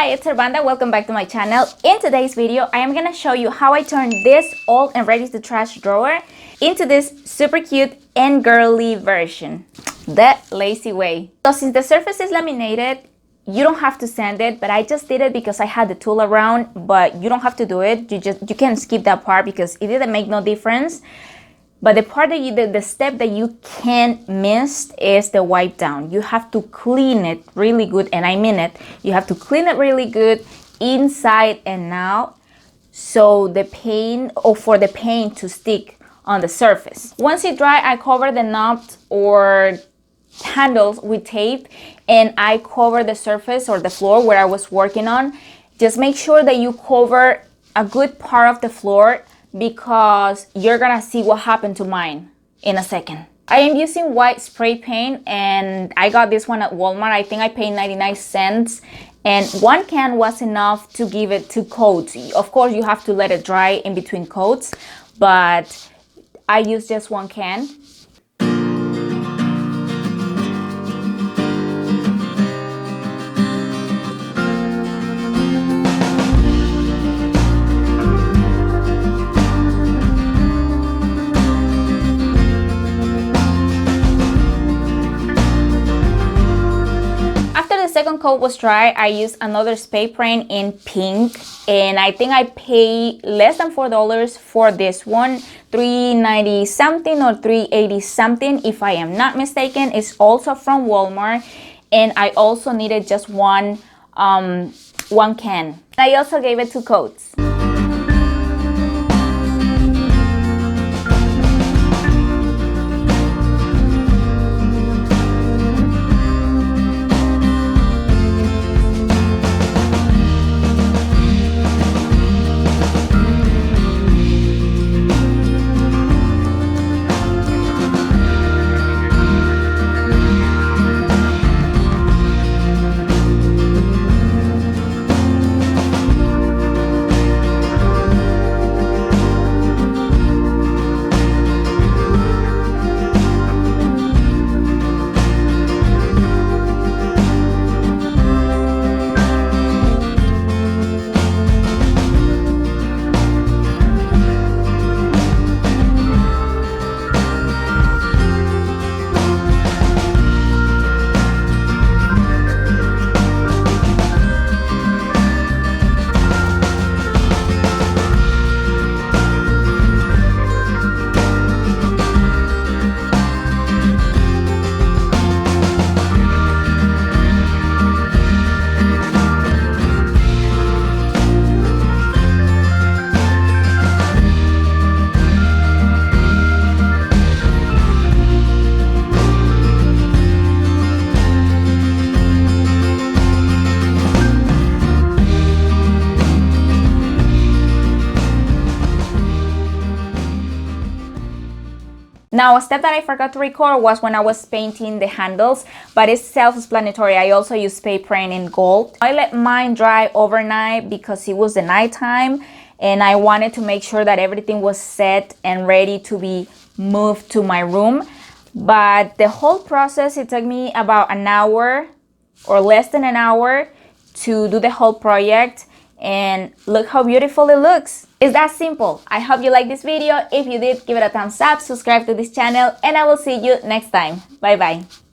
Hi, it's Arvanda. Welcome back to my channel. In today's video, I am gonna show you how I turned this old and ready to trash drawer into this super cute and girly version, the lazy way. So since the surface is laminated, you don't have to sand it, but I just did it because I had the tool around, but you don't have to do it. You can skip that part because it didn't make no difference. But the part that the step that you can't miss is the wipe down. You have to clean it really good, and I mean it. You have to clean it really good inside and out, so the paint for the paint to stick on the surface. Once it dry, I cover the knobs or handles with tape, and I cover the surface or the floor where I was working on. Just make sure that you cover a good part of the floor, because you're gonna see what happened to mine in a second. I am using white spray paint, and I got this one at Walmart. I think I paid 99 cents, and one can was enough to give it 2 coats. Of course, you have to let it dry in between coats, but I used just 1 can. Second coat was dry, I used another spray paint in pink, and I think I paid less than $4 for this one, $3.90 something or $3.80 something if I am not mistaken. It's also from Walmart, and I also needed just one can. I also gave it 2 coats. Now, a step that I forgot to record was when I was painting the handles, but it's self-explanatory. I also use spray paint in gold. I let mine dry overnight because it was the nighttime, and I wanted to make sure that everything was set and ready to be moved to my room. But the whole process, it took me about an hour or less than an hour to do the whole project, and look how beautiful it looks. It's that simple. I hope you liked this video. If you did, give it a thumbs up, subscribe to this channel, and I will see you next time. Bye bye.